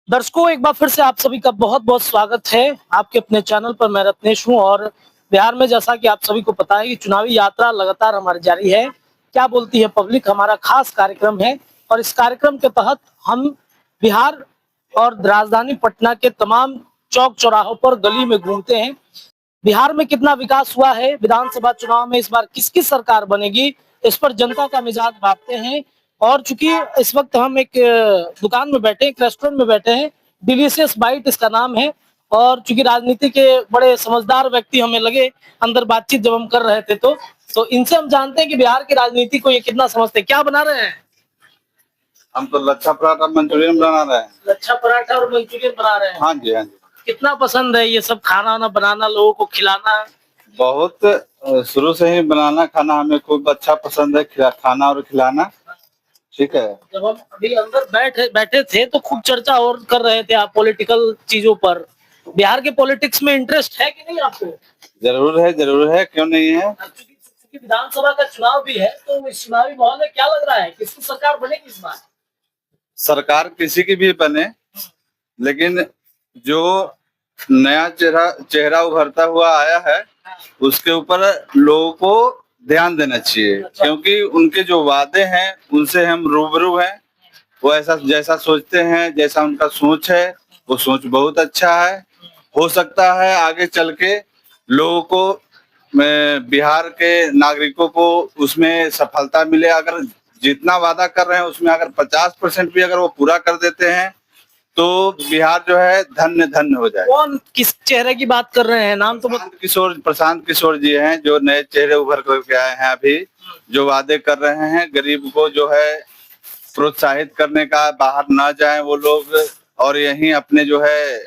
दर्शकों, एक बार फिर से आप सभी का बहुत-बहुत स्वागत है आपके अपने चैनल पर। मैं रत्नेश हूँ और बिहार में जैसा कि आप सभी को पता है कि चुनावी यात्रा लगातार हमारी जारी है। क्या बोलती है पब्लिक हमारा खास कार्यक्रम है और इस कार्यक्रम के तहत हम बिहार और राजधानी पटना के तमाम चौक-चौराहों पर गली में घूमते हैं। बिहार में कितना विकास हुआ है, विधानसभा चुनाव में इस बार किसकी सरकार बनेगी, इस पर जनता का मिजाज भांपते हैं। और चूंकि इस वक्त हम एक दुकान में बैठे, एक रेस्टोरेंट में बैठे हैं, डिलीशियस बाइट इसका नाम है। और चूंकि राजनीति के बड़े समझदार व्यक्ति हमें लगे अंदर बातचीत जब हम कर रहे थे तो इनसे हम जानते हैं कि बिहार की राजनीति को ये कितना समझते हैं। क्या बना रहे हैं? हम तो लच्छा पराठा मंचूरियन बना रहे हैं। लच्छा पराठा और मंचूरियन बना रहे हैं। हाँ जी, हाँ जी। कितना पसंद है ये सब खाना वाना बनाना, लोगों को खिलाना? बहुत शुरू से ही बनाना खाना हमें खूब अच्छा पसंद है, खाना और खिलाना। ठीक है। जब हम अभी अंदर बैठे बैठे थे तो खूब चर्चा और कर रहे थे आप पॉलिटिकल चीजों पर। बिहार के पॉलिटिक्स में इंटरेस्ट है कि नहीं आपको? जरूर है, क्यों नहीं है। क्योंकि विधानसभा का चुनाव भी है, तो इस चुनावी माहौल में क्या लग रहा है, किसकी सरकार बनेगी इस बार? सरकार किसी की भी बने, लेकिन जो नया चेहरा उभरता हुआ आया है उसके ऊपर लोगों को ध्यान देना चाहिए। अच्छा। क्योंकि उनके जो वादे हैं उनसे हम रूबरू हैं। वो ऐसा जैसा सोचते हैं, जैसा उनका सोच है, वो सोच बहुत अच्छा है। हो सकता है आगे चल के लोगों को, बिहार के नागरिकों को उसमें सफलता मिले। अगर जितना वादा कर रहे हैं उसमें अगर 50% भी अगर वो पूरा कर देते हैं तो बिहार जो है धन्य धन्य हो जाए। कौन किस चेहरे की बात कर रहे हैं? नाम तो प्रशांत किशोर जी हैं, जो नए चेहरे उभर करके आए हैं अभी, जो वादे कर रहे हैं गरीब को जो है प्रोत्साहित करने का, बाहर ना जाएं वो लोग और यहीं अपने जो है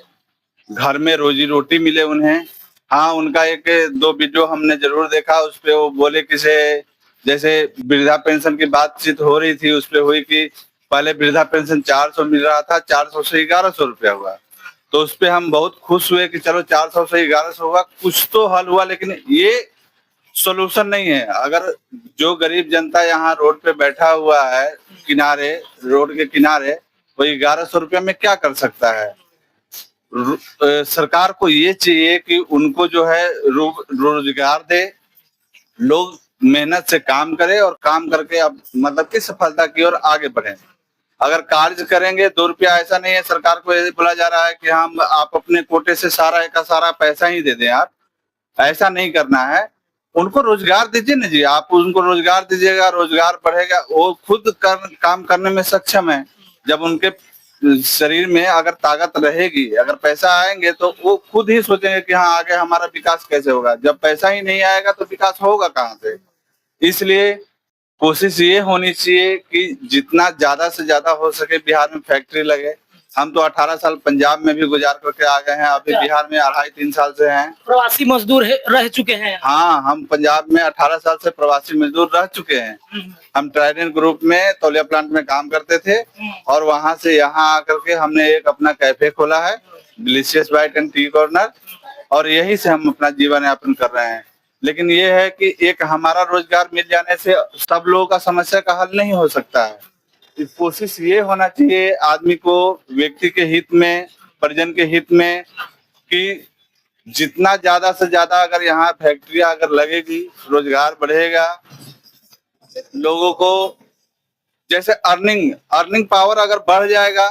घर में रोजी रोटी मिले उन्हें। हाँ, उनका एक दो वीडियो हमने जरूर देखा, उस पे वो बोले किसे, जैसे वृद्धा पेंशन की बातचीत हो रही थी, उस पे हुई कि पहले वृद्धा पेंशन 400 मिल रहा था, 400 से 1100 रुपया हुआ। तो उस पे हम बहुत खुश हुए कि चलो 400 से 1100 हुआ, कुछ तो हल हुआ। लेकिन ये सोल्यूशन नहीं है। अगर जो गरीब जनता यहाँ रोड पे बैठा हुआ है, किनारे, रोड के किनारे, वो 1100 रुपया में क्या कर सकता है। सरकार को ये चाहिए कि उनको जो है रोजगार दे, लोग मेहनत से काम करें और काम करके अब मतलब कि सफलता की ओर आगे बढ़े। अगर कार्य करेंगे 2 रुपया, ऐसा नहीं है सरकार को ये बोला जा रहा है कि हम आप अपने कोटे से सारा का सारा पैसा ही दे दें। आप ऐसा नहीं करना है, उनको रोजगार दीजिए ना जी। आप उनको रोजगार दीजिएगा, रोजगार बढ़ेगा, वो खुद काम करने में सक्षम है। जब उनके शरीर में अगर ताकत रहेगी, अगर पैसा आएंगे तो वो खुद ही सोचेंगे कि हाँ आगे हमारा विकास कैसे होगा। जब पैसा ही नहीं आएगा तो विकास होगा कहाँ से। इसलिए कोशिश ये होनी चाहिए कि जितना ज्यादा से ज्यादा हो सके बिहार में फैक्ट्री लगे। हम तो 18 साल पंजाब में भी गुजार करके आ गए हैं, अभी बिहार में 2.5-3 साल से हैं। प्रवासी मजदूर रह चुके हैं। हाँ, हम पंजाब में 18 साल से प्रवासी मजदूर रह चुके हैं। हम ट्राइडेंट ग्रुप में तौलिया प्लांट में काम करते थे और वहां से यहाँ आकर के हमने एक अपना कैफे खोला है, delicious bite and tea corner, और यही से हम अपना जीवन यापन कर रहे हैं। लेकिन ये है कि एक हमारा रोजगार मिल जाने से सब लोगों का समस्या का हल नहीं हो सकता है। कोशिश ये होना चाहिए आदमी को, व्यक्ति के हित में, परिजन के हित में, कि जितना ज्यादा से ज्यादा अगर यहाँ फैक्ट्रियां अगर लगेगी, रोजगार बढ़ेगा, लोगों को जैसे अर्निंग पावर अगर बढ़ जाएगा,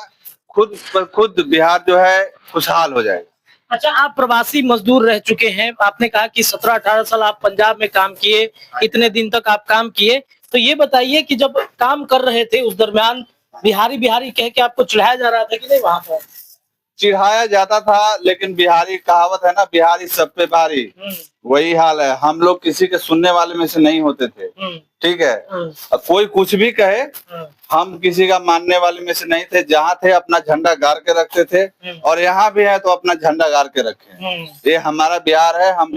खुद पर खुद बिहार जो है खुशहाल हो जाएगा। अच्छा, आप प्रवासी मजदूर रह चुके हैं, आपने कहा कि 17-18 साल आप पंजाब में काम किए, इतने दिन तक आप काम किए, तो ये बताइए कि जब काम कर रहे थे उस दरमियान बिहारी बिहारी कह के आपको चिढ़ाया जा रहा था कि नहीं? वहां पर चिढ़ाया जाता था, लेकिन बिहारी कहावत है ना, बिहारी सब पे भारी, वही हाल है। हम लोग किसी के सुनने वाले में से नहीं होते थे। ठीक है, अब कोई कुछ भी कहे, हम किसी का मानने वाले में से नहीं थे। जहाँ थे अपना झंडा गाड़ के रखते थे, और यहाँ भी है तो अपना झंडा गाड़ के रखे। ये हमारा बिहार है, हम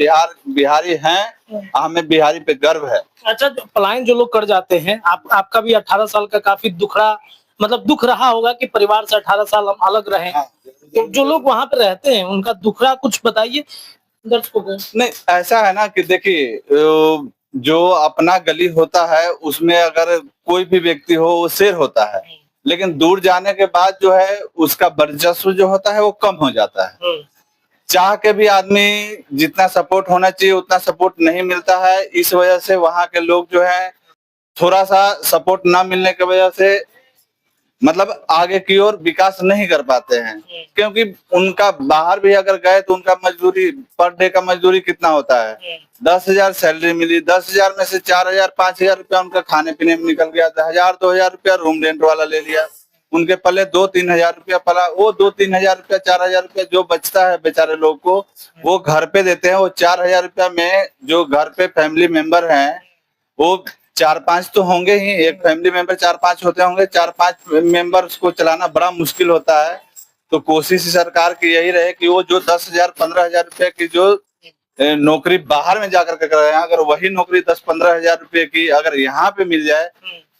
बिहारी हैं, हमें बिहारी पे गर्व है। अच्छा, पलायन जो लोग कर जाते हैं, आपका भी 18 साल का काफी दुख रहा होगा कि परिवार से 18 साल हम अलग रहे। तो जो लोग वहाँ पे रहते हैं उनका दुख रहा, कुछ बताइए दर्शकों को। नहीं, ऐसा है ना कि देखिए, जो अपना गली होता है उसमें अगर कोई भी व्यक्ति हो वो शेर होता है, लेकिन दूर जाने के बाद जो है उसका वर्चस्व जो होता है वो कम हो जाता है। चाह के भी आदमी जितना सपोर्ट होना चाहिए उतना सपोर्ट नहीं मिलता है। इस वजह से वहां के लोग जो है थोड़ा सा सपोर्ट ना मिलने की वजह से मतलब आगे की ओर विकास नहीं कर पाते हैं, क्योंकि उनका बाहर भी अगर गए तो उनका मजदूरी पर डे का मजदूरी कितना होता है, 10,000 सैलरी मिली, 10,000 में से 4,000 5,000 रुपया उनका खाने पीने में निकल गया, 1,000-2,000 रुपया रूम रेंट वाला ले लिया, उनके पहले 2-3 हजार रुपया पला, वो 2-3 हजार रुपया 4,000 रुपया जो बचता है बेचारे लोग को वो घर पे देते हैं। वो 4,000 रुपया में जो घर पे फैमिली मेंबर हैं वो 4-5 तो होंगे ही, एक फैमिली मेंबर 4-5 होते होंगे, 4-5 मेंबर्स को चलाना बड़ा मुश्किल होता है। तो कोशिश सरकार की यही रहे कि वो जो 10,000 15,000 रुपए की जो नौकरी बाहर में जाकर के कर रहे हैं, अगर वही नौकरी 10-15 हजार रुपए की अगर यहाँ पे मिल जाए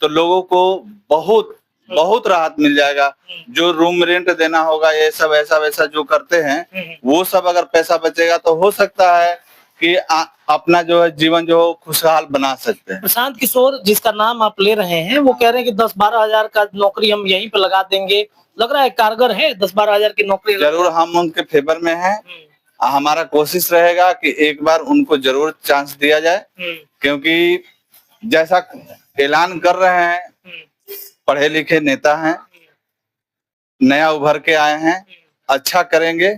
तो लोगों को बहुत बहुत राहत मिल जाएगा। जो रूम रेंट देना होगा ये सब ऐसा वैसा जो करते हैं वो सब अगर पैसा बचेगा तो हो सकता है कि अपना जो है जीवन जो खुशहाल बना सकते हैं। प्रशांत किशोर जिसका नाम आप ले रहे हैं वो कह रहे हैं कि 10-12 हजार का नौकरी हम यहीं पे लगा देंगे, लग रहा है कारगर है 10-12 हजार की नौकरी? जरूर हम उनके फेवर में हैं। हमारा कोशिश रहेगा कि एक बार उनको जरूर चांस दिया जाए, क्योंकि जैसा ऐलान कर रहे हैं पढ़े लिखे नेता हैं, नया उभर के आए हैं, अच्छा करेंगे,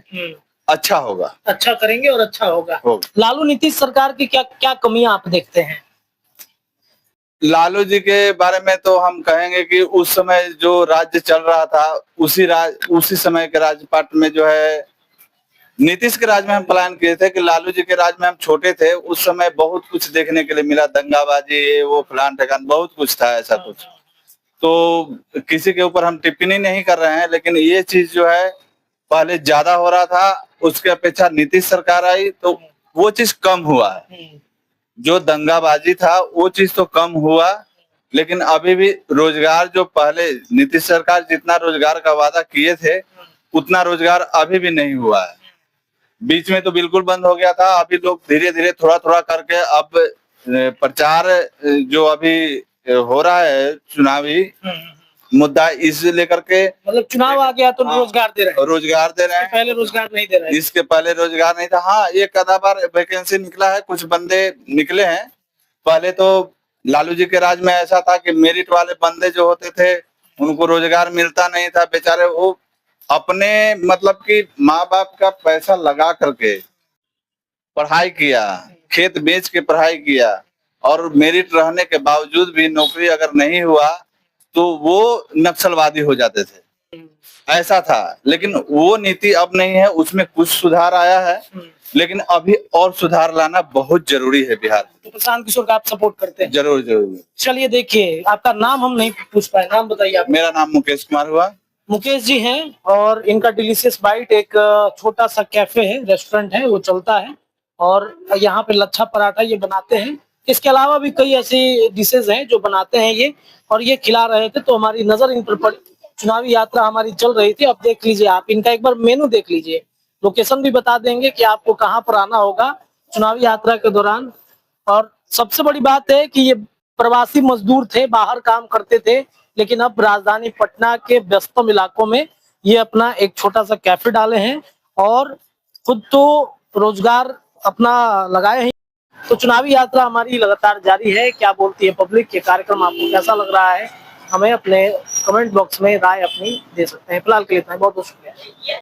अच्छा होगा। अच्छा करेंगे और अच्छा होगा। लालू नीतीश सरकार की क्या क्या कमियां आप देखते हैं? लालू जी के बारे में तो हम कहेंगे कि उस समय जो राज्य चल रहा था उसी समय के राजपाट में जो है नीतीश के राज में हम प्लान किए थे कि लालू जी के राज में हम छोटे थे उस समय बहुत कुछ देखने के लिए मिला, दंगाबाजी ये वो फलान ठिकान बहुत कुछ था ऐसा कुछ। तो किसी के ऊपर हम टिप्पणी नहीं कर रहे हैं, लेकिन ये चीज जो है पहले ज्यादा हो रहा था, उसके अपेक्षा नीतीश सरकार आई तो वो चीज कम हुआ है। जो दंगाबाजी था वो चीज तो कम हुआ, लेकिन अभी भी रोजगार जो पहले नीतीश सरकार जितना रोजगार का वादा किए थे उतना रोजगार अभी भी नहीं हुआ है। बीच में तो बिल्कुल बंद हो गया था, अभी लोग धीरे धीरे थोड़ा थोड़ा करके अब प्रचार जो अभी हो रहा है चुनावी मुद्दा इस लेकर के, मतलब चुनाव आ गया तो रोजगार दे रहे हैं, पहले रोजगार नहीं दे रहे हैं। इसके पहले रोजगार नहीं था। हाँ, एक आधा बार वैकेंसी निकला है, कुछ बंदे निकले हैं। पहले तो लालू जी के राज में ऐसा था कि मेरिट वाले बंदे जो होते थे उनको रोजगार मिलता नहीं था, बेचारे वो अपने मतलब कि माँ बाप का पैसा लगा करके पढ़ाई किया, खेत बेच के पढ़ाई किया, और मेरिट रहने के बावजूद भी नौकरी अगर नहीं हुआ तो वो नक्सलवादी हो जाते थे, ऐसा था। लेकिन वो नीति अब नहीं है, उसमें कुछ सुधार आया है, लेकिन अभी और सुधार लाना बहुत जरूरी है बिहार। तो प्रशांत किशोर का आप सपोर्ट करते हैं? जरूर जरूर। चलिए देखिए, आपका नाम हम नहीं पूछ पाए, नाम बताइए आप। मेरा नाम मुकेश कुमार हुआ। मुकेश जी हैं और इनका डिलीशियस बाइट एक छोटा सा कैफे है, रेस्टोरेंट है, वो चलता है और यहाँ पे लच्छा पराठा ये बनाते हैं। इसके अलावा भी कई ऐसी डिशेज हैं जो बनाते हैं ये, और ये खिला रहे थे तो हमारी नजर इन पर पड़ी। चुनावी यात्रा हमारी चल रही थी, अब देख लीजिए आप इनका एक बार मेनू देख लीजिए, लोकेशन भी बता देंगे कि आपको कहाँ पर आना होगा चुनावी यात्रा के दौरान। और सबसे बड़ी बात है कि ये प्रवासी मजदूर थे, बाहर काम करते थे, लेकिन अब राजधानी पटना के व्यस्तम इलाकों में ये अपना एक छोटा सा कैफे डाले हैं और खुद तो रोजगार अपना लगाए हैं। तो चुनावी यात्रा हमारी लगातार जारी है। क्या बोलती है पब्लिक, ये कार्यक्रम आपको कैसा लग रहा है, हमें अपने कमेंट बॉक्स में राय अपनी दे सकते हैं। फिलहाल के लिए इतना ही, बहुत बहुत शुक्रिया।